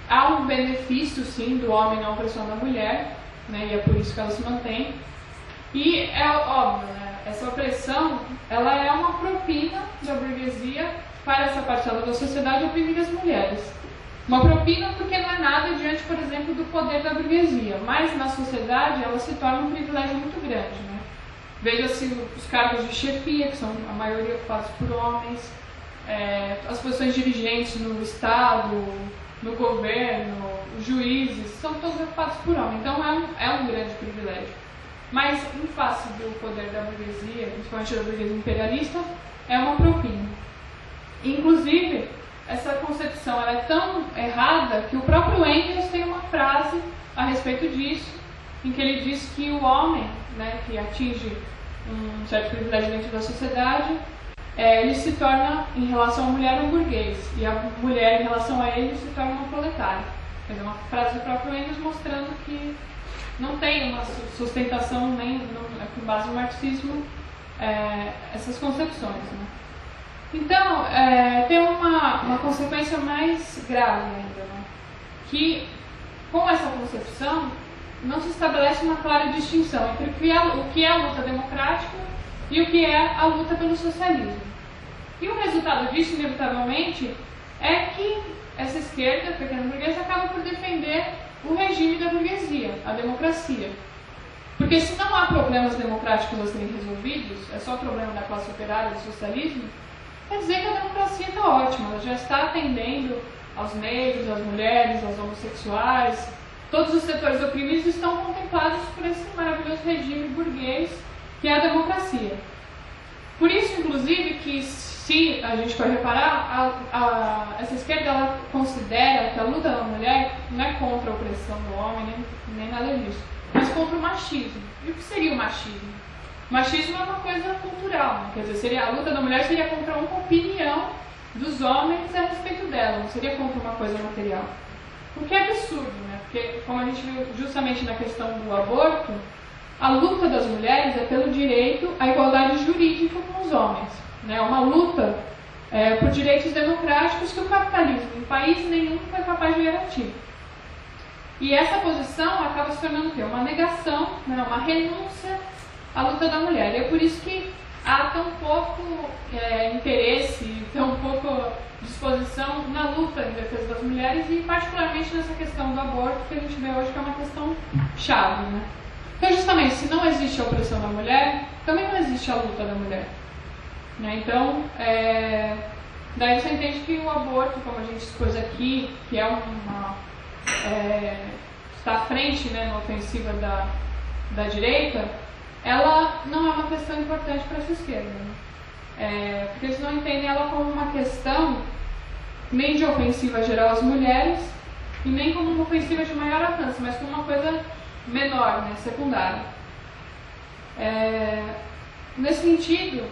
há um benefício, sim, do homem na opressão da mulher, né, e é por isso que ela se mantém. E é óbvio, né, essa opressão ela é uma propina da burguesia para essa parcela da sociedade oprimir as mulheres. Uma propina porque não é nada diante, por exemplo, do poder da burguesia, mas na sociedade ela se torna um privilégio muito grande, né? Veja-se os cargos de chefia, que são a maioria ocupados por homens, as posições dirigentes no Estado, no governo, os juízes, são todos ocupados por homens. Então é um grande privilégio. Mas, em face do poder da burguesia, principalmente da burguesia imperialista, é uma propina. Inclusive, essa concepção ela é tão errada que o próprio Engels tem uma frase a respeito disso, em que ele diz que o homem, né, que atinge um certo privilégio dentro da sociedade, ele se torna, em relação à mulher, um burguês, e a mulher, em relação a ele, se torna uma proletária. Quer dizer, uma frase do próprio Engels mostrando que não tem uma sustentação nem com base no marxismo essas concepções, né? Então, tem uma consequência mais grave ainda, né? Que com essa concepção não se estabelece uma clara distinção entre o que é a luta democrática e o que é a luta pelo socialismo. E o resultado disso, inevitavelmente, é que essa esquerda, a pequena burguesa, acaba por defender o regime da burguesia, a democracia. Porque se não há problemas democráticos a serem resolvidos, é só problema da classe operária, do socialismo, quer dizer que a democracia está ótima, ela já está atendendo aos negros, às mulheres, aos homossexuais. Todos os setores oprimidos estão contemplados por esse maravilhoso regime burguês que é a democracia. Por isso, inclusive, que se a gente for reparar, essa esquerda ela considera que a luta da mulher não é contra a opressão do homem, nem nada disso, mas contra o machismo. E o que seria o machismo? O machismo é uma coisa cultural, né? Quer dizer, a luta da mulher seria contra uma opinião dos homens a respeito dela, não seria contra uma coisa material. O que é absurdo, né? Porque, como a gente viu justamente na questão do aborto, a luta das mulheres é pelo direito à igualdade jurídica com os homens. É uma luta por direitos democráticos que o capitalismo, em país nenhum, foi capaz de garantir. E essa posição acaba se tornando o quê? Uma negação, né? Uma renúncia à luta da mulher. E é por isso que há tão pouco interesse, tão pouco disposição na luta em defesa das mulheres e particularmente nessa questão do aborto que a gente vê hoje que é uma questão chave, né? Então justamente, se não existe a opressão da mulher, também não existe a luta da mulher, né? Então, daí você entende que o aborto, como a gente expôs aqui, que é está à frente, né, na ofensiva da direita, ela não é uma questão importante para essa esquerda, né? Porque eles não entendem ela como uma questão nem de ofensiva geral às mulheres e nem como uma ofensiva de maior alcance, mas como uma coisa menor, né, secundária. Nesse sentido,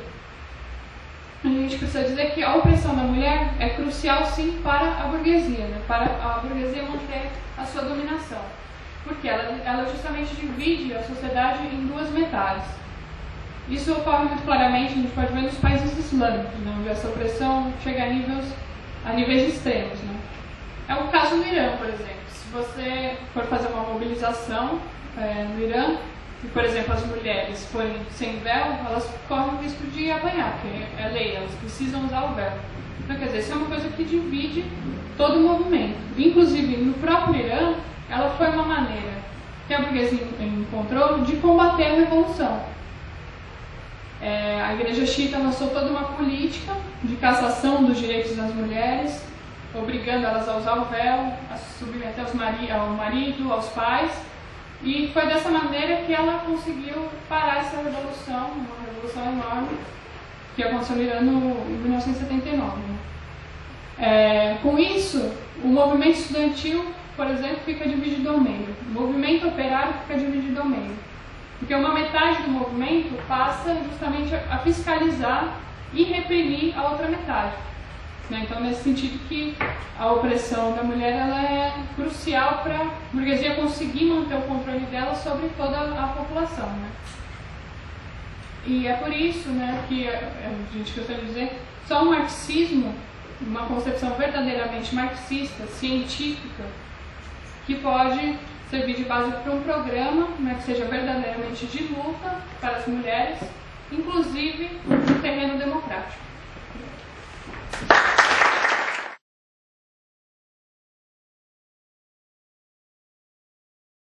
a gente precisa dizer que a opressão da mulher é crucial sim para a burguesia, né, para a burguesia manter a sua dominação. Porque ela justamente divide a sociedade em duas metades. Isso ocorre muito claramente, a gente pode ver nos países islâmicos, né, onde essa opressão chega a níveis extremos, né. É o caso do Irã, por exemplo. Se você for fazer uma mobilização no Irã, e, por exemplo, as mulheres forem sem véu, elas correm o risco de apanhar, porque é lei, elas precisam usar o véu. Então, quer dizer, isso é uma coisa que divide todo o movimento. Inclusive, no próprio Irã, ela foi uma maneira que a burguesia encontrou de combater a revolução. A igreja xiita lançou toda uma política de cassação dos direitos das mulheres, obrigando elas a usar o véu, a se submeter ao marido, aos pais, e foi dessa maneira que ela conseguiu parar essa revolução, uma revolução enorme, que aconteceu no Irã em 1979. Né? Com isso, o movimento estudantil, por exemplo, fica dividido ao meio, o movimento operário fica dividido ao meio, porque uma metade do movimento passa justamente a fiscalizar e reprimir a outra metade. Então, nesse sentido que a opressão da mulher ela é crucial para a burguesia conseguir manter o controle dela sobre toda a população. Né? E é por isso, né, que a gente gostaria de dizer, só o marxismo uma concepção verdadeiramente marxista, científica, que pode servir de base para um programa, né, que seja verdadeiramente de luta para as mulheres, inclusive no terreno democrático.